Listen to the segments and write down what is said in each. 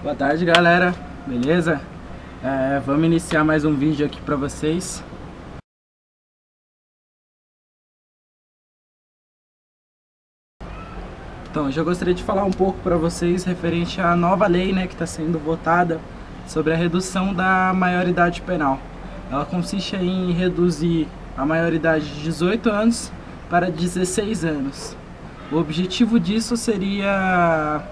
Boa tarde, galera, beleza? Vamos iniciar mais um vídeo aqui para vocês. Então, eu já gostaria de falar um pouco para vocês referente à nova lei, né, que está sendo votada sobre a redução da maioridade penal. Ela consiste em reduzir a maioridade de 18 anos para 16 anos. O objetivo disso seria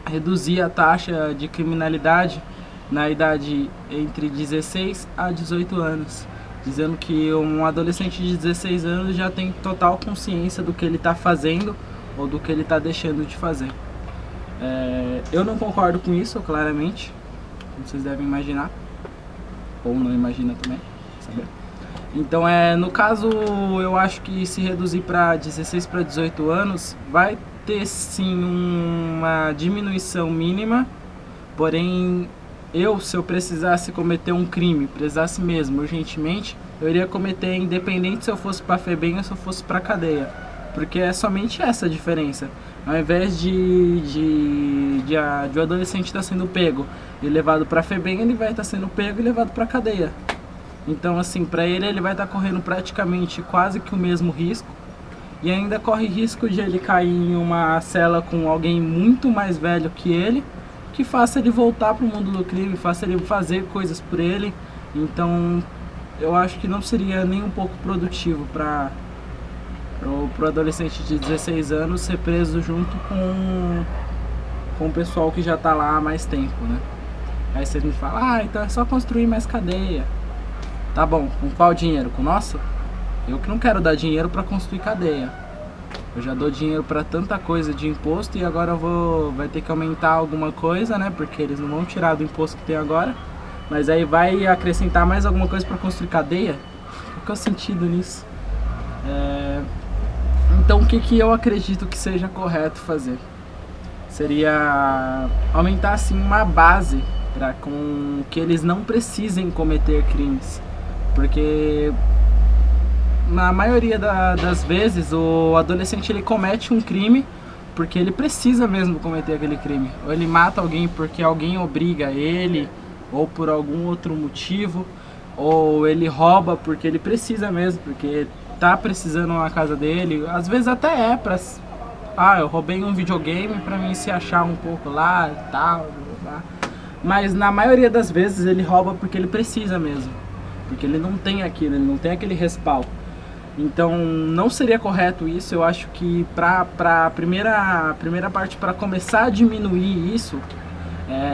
reduzir a taxa de criminalidade na idade entre 16 a 18 anos, dizendo que um adolescente de 16 anos já tem total consciência do que ele está fazendo ou do que ele está deixando de fazer. Eu não concordo com isso, claramente, como vocês devem imaginar, ou não imagina também, saber. Então, no caso, eu acho que se reduzir para 16 para 18 anos, vai ter sim uma diminuição mínima, porém, se eu precisasse cometer um crime, precisasse mesmo, urgentemente, eu iria cometer independente se eu fosse para FEBEM ou se eu fosse para cadeia, porque é somente essa a diferença. Ao invés de o adolescente estar sendo pego e levado para FEBEM, ele vai estar sendo pego e levado para cadeia. Então, assim, para ele vai estar correndo praticamente quase que o mesmo risco, e ainda corre risco de ele cair em uma cela com alguém muito mais velho que ele, que faça ele voltar para o mundo do crime, faça ele fazer coisas por ele. Então, eu acho que não seria nem um pouco produtivo para o adolescente de 16 anos ser preso junto com o pessoal que já está lá há mais tempo, né? Aí vocês me falam, então é só construir mais cadeia. Tá bom, com qual dinheiro? Com o nosso? Eu que não quero dar dinheiro para construir cadeia. Eu já dou dinheiro para tanta coisa de imposto e agora vai ter que aumentar alguma coisa, né? Porque eles não vão tirar do imposto que tem agora. Mas aí vai acrescentar mais alguma coisa para construir cadeia? Qual que é o sentido nisso? Então, o que eu acredito que seja correto fazer? Seria aumentar, assim, uma base para que eles não precisem cometer crimes. Porque na maioria das vezes o adolescente ele comete um crime porque ele precisa mesmo cometer aquele crime. Ou ele mata alguém porque alguém obriga ele, ou por algum outro motivo, ou ele rouba porque ele precisa mesmo, porque tá precisando na casa dele. Às vezes até pra... eu roubei um videogame pra mim se achar um pouco lá e tal, mas na maioria das vezes ele rouba porque ele precisa mesmo, porque ele não tem aquilo, ele não tem aquele respaldo. Então não seria correto isso. Eu acho que para a primeira parte, para começar a diminuir isso,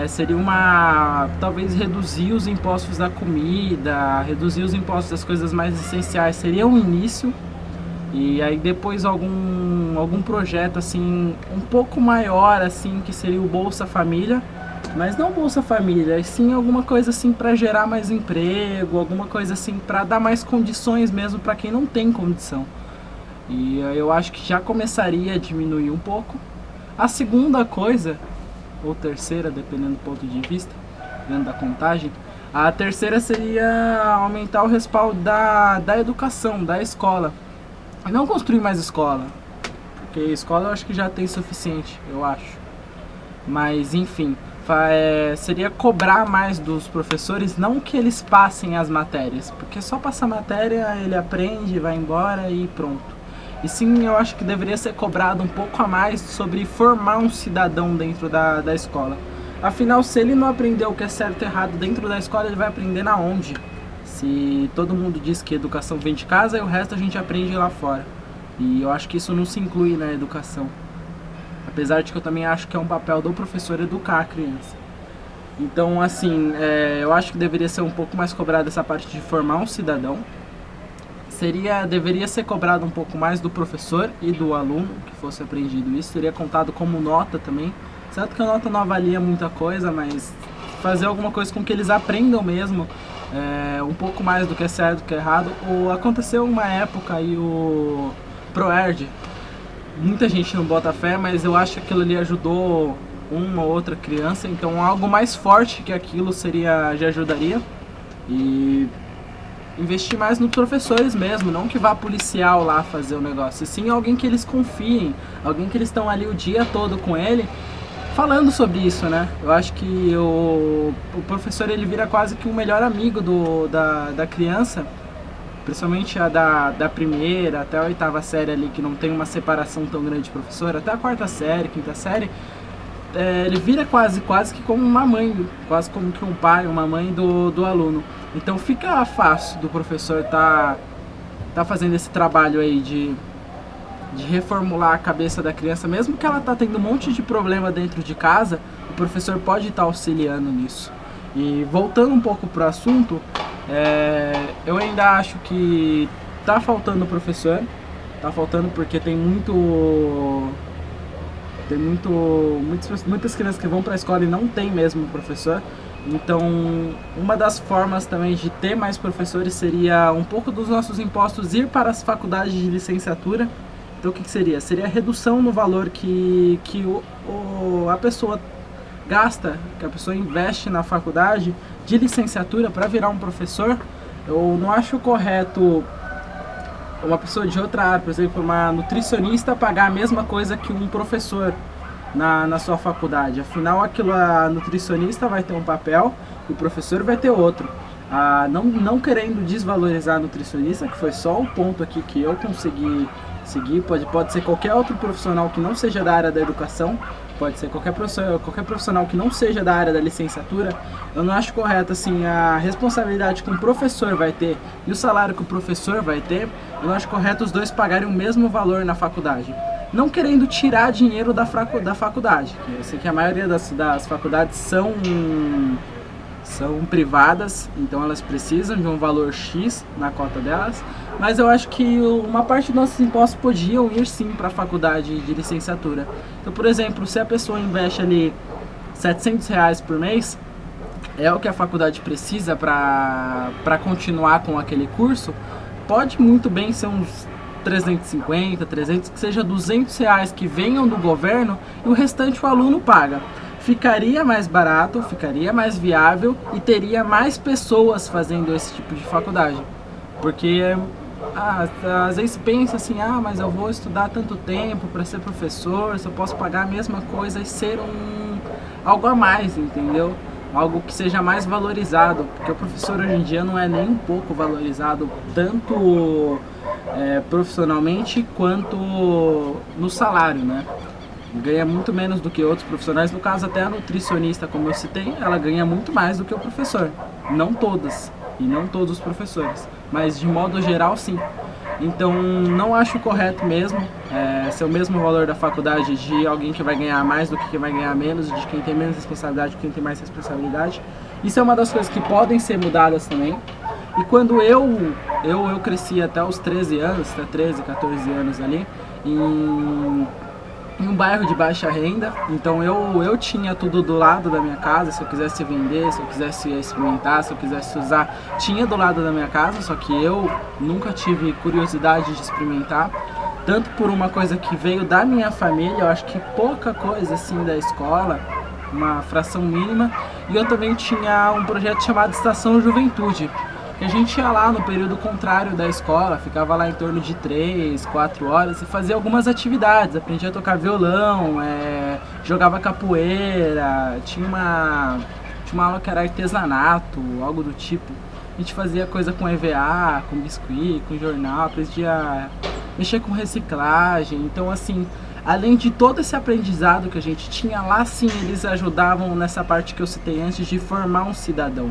seria talvez reduzir os impostos da comida, reduzir os impostos das coisas mais essenciais, seria um início. E aí depois algum projeto assim um pouco maior, assim, que seria o Bolsa Família, mas não Bolsa Família, e sim alguma coisa assim para gerar mais emprego, alguma coisa assim para dar mais condições mesmo para quem não tem condição. E eu acho que já começaria a diminuir um pouco. A segunda coisa, ou terceira, dependendo do ponto de vista, dentro da contagem, a terceira seria aumentar o respaldo da educação, da escola. E não construir mais escola, porque escola eu acho que já tem suficiente, eu acho. Mas enfim, seria cobrar mais dos professores, não que eles passem as matérias, porque só passar matéria ele aprende, vai embora e pronto. E sim, eu acho que deveria ser cobrado um pouco a mais sobre formar um cidadão dentro da escola. Afinal, se ele não aprendeu o que é certo e errado dentro da escola, ele vai aprender na onde? Se todo mundo diz que educação vem de casa e o resto a gente aprende lá fora. E eu acho que isso não se inclui na educação. Apesar de que eu também acho que é um papel do professor educar a criança. Então, assim, eu acho que deveria ser um pouco mais cobrado essa parte de formar um cidadão. Deveria ser cobrado um pouco mais do professor e do aluno que fosse aprendido isso. Seria contado como nota também. Certo que a nota não avalia muita coisa, mas fazer alguma coisa com que eles aprendam mesmo um pouco mais do que é certo, do que é errado. Aconteceu uma época aí o ProErd. Muita gente não bota fé, mas eu acho que aquilo ali ajudou uma ou outra criança. Então algo mais forte que aquilo já ajudaria. E investir mais nos professores mesmo, não que vá policial lá fazer o negócio, e sim alguém que eles confiem, alguém que eles estão ali o dia todo com ele, falando sobre isso, né? Eu acho que o professor ele vira quase que um melhor amigo da criança, principalmente a da primeira até a oitava série ali, que não tem uma separação tão grande de professor, até a quarta série, quinta série, ele vira quase que como uma mãe, quase como que um pai, uma mãe do aluno. Então fica fácil do professor tá fazendo esse trabalho aí de reformular a cabeça da criança, mesmo que ela tá tendo um monte de problema dentro de casa, o professor pode estar auxiliando nisso. E voltando um pouco pro assunto, eu ainda acho que tá faltando professor, tá faltando porque tem muitas crianças que vão para a escola e não tem mesmo professor. Então, uma das formas também de ter mais professores seria um pouco dos nossos impostos ir para as faculdades de licenciatura. Então, o que seria? Seria a redução no valor que a pessoa gasta, que a pessoa investe na faculdade de licenciatura para virar um professor. Eu não acho correto uma pessoa de outra área, por exemplo, uma nutricionista, pagar a mesma coisa que um professor na sua faculdade. Afinal, a nutricionista vai ter um papel e o professor vai ter outro. Não querendo desvalorizar a nutricionista, que foi só o ponto aqui que eu consegui seguir, pode ser qualquer outro profissional que não seja da área da educação, pode ser qualquer profissional que não seja da área da licenciatura. Eu não acho correto assim a responsabilidade que um professor vai ter e o salário que o professor vai ter. Eu não acho correto os dois pagarem o mesmo valor na faculdade, não querendo tirar dinheiro da faculdade. Eu sei que a maioria das faculdades são privadas, então elas precisam de um valor X na cota delas, mas eu acho que uma parte dos nossos impostos podiam ir sim para a faculdade de licenciatura. Então, por exemplo, se a pessoa investe ali R$700 por mês, é o que a faculdade precisa para continuar com aquele curso, pode muito bem ser uns 350, 300, que seja R$200 que venham do governo e o restante o aluno paga. Ficaria mais barato, ficaria mais viável e teria mais pessoas fazendo esse tipo de faculdade. Porque às vezes pensa assim, mas eu vou estudar tanto tempo para ser professor, se eu posso pagar a mesma coisa e ser algo a mais, entendeu? Algo que seja mais valorizado, porque o professor hoje em dia não é nem um pouco valorizado, tanto profissionalmente quanto no salário, né? Ganha muito menos do que outros profissionais. No caso, até a nutricionista, como eu citei, ela ganha muito mais do que o professor. Não todas, e não todos os professores, mas de modo geral sim. Então não acho correto mesmo ser o mesmo valor da faculdade de alguém que vai ganhar mais do que quem vai ganhar menos, de quem tem menos responsabilidade do que quem tem mais responsabilidade. Isso é uma das coisas que podem ser mudadas também. E quando eu cresci até os 13 anos, até 13, 14 anos ali, em um bairro de baixa renda, então eu tinha tudo do lado da minha casa. Se eu quisesse vender, se eu quisesse experimentar, se eu quisesse usar, tinha do lado da minha casa, só que eu nunca tive curiosidade de experimentar, tanto por uma coisa que veio da minha família, eu acho que pouca coisa assim da escola, uma fração mínima, e eu também tinha um projeto chamado Estação Juventude, que a gente ia lá no período contrário da escola, ficava lá em torno de 3, 4 horas e fazia algumas atividades, aprendia a tocar violão, jogava capoeira, tinha uma aula que era artesanato, algo do tipo. A gente fazia coisa com EVA, com biscuit, com jornal, aprendia a mexer com reciclagem. Então assim, além de todo esse aprendizado que a gente tinha lá, sim, eles ajudavam nessa parte que eu citei antes de formar um cidadão.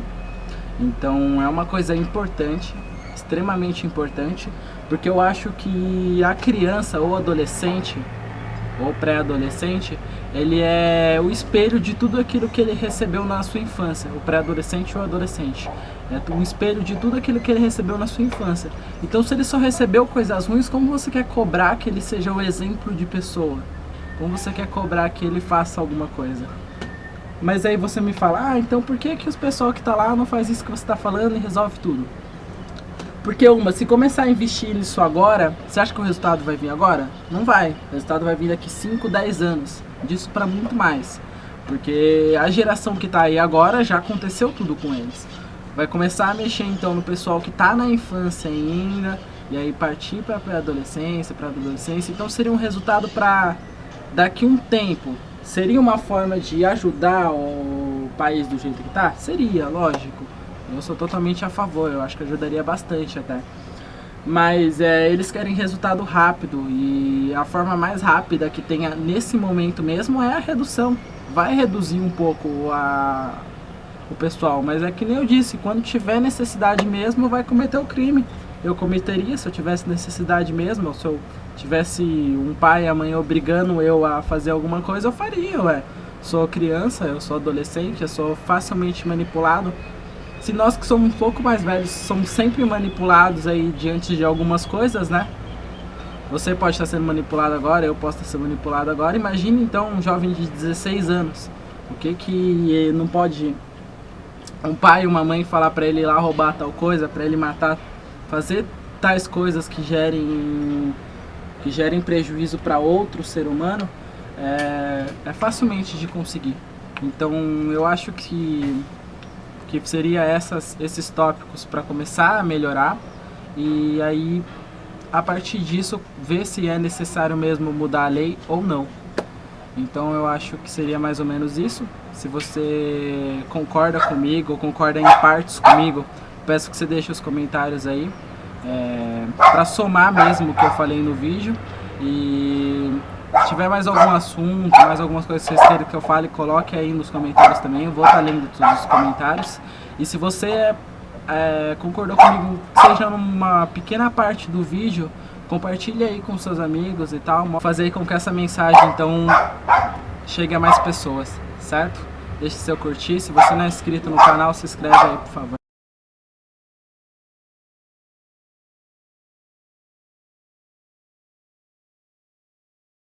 Então é uma coisa importante, extremamente importante, porque eu acho que a criança ou adolescente ou pré-adolescente, ele é o espelho de tudo aquilo que ele recebeu na sua infância. O pré-adolescente ou adolescente é um espelho de tudo aquilo que ele recebeu na sua infância. Então se ele só recebeu coisas ruins, como você quer cobrar que ele seja o exemplo de pessoa? Como você quer cobrar que ele faça alguma coisa? Mas aí você me fala, então por que os pessoal que tá lá não faz isso que você tá falando e resolve tudo? Porque se começar a investir nisso agora, você acha que o resultado vai vir agora? Não vai. O resultado vai vir daqui 5, 10 anos. Disso para muito mais. Porque a geração que tá aí agora já aconteceu tudo com eles. Vai começar a mexer então no pessoal que tá na infância ainda, e aí partir para pré-adolescência, para adolescência. Então seria um resultado para daqui um tempo. Seria uma forma de ajudar o país do jeito que tá? Seria, lógico. Eu sou totalmente a favor, eu acho que ajudaria bastante até. Mas eles querem resultado rápido e a forma mais rápida que tenha nesse momento mesmo é a redução. Vai reduzir um pouco o pessoal, mas é que nem eu disse, quando tiver necessidade mesmo, vai cometer o crime. Eu cometeria se eu tivesse necessidade mesmo, ou se eu tivesse um pai e a mãe obrigando eu a fazer alguma coisa, eu faria, ué. Sou criança, eu sou adolescente, eu sou facilmente manipulado. Se nós que somos um pouco mais velhos somos sempre manipulados aí diante de algumas coisas, né? Você pode estar sendo manipulado agora, eu posso estar sendo manipulado agora. Imagine então um jovem de 16 anos. O que não pode um pai e uma mãe falar pra ele ir lá roubar tal coisa, pra ele matar, fazer tais coisas que gerem prejuízo para outro ser humano, é facilmente de conseguir. Então eu acho que seria esses tópicos para começar a melhorar, e aí a partir disso ver se é necessário mesmo mudar a lei ou não. Então eu acho que seria mais ou menos isso. Se você concorda comigo ou concorda em partes comigo, peço que você deixe os comentários aí, para somar mesmo o que eu falei no vídeo. E se tiver mais algum assunto, mais algumas coisas que vocês querem que eu fale, coloque aí nos comentários também. Eu vou estar lendo todos os comentários. E se você concordou comigo, seja numa pequena parte do vídeo, compartilhe aí com seus amigos e tal. Fazer com que essa mensagem então chegue a mais pessoas, certo? Deixe seu curtir. Se você não é inscrito no canal, se inscreve aí, por favor.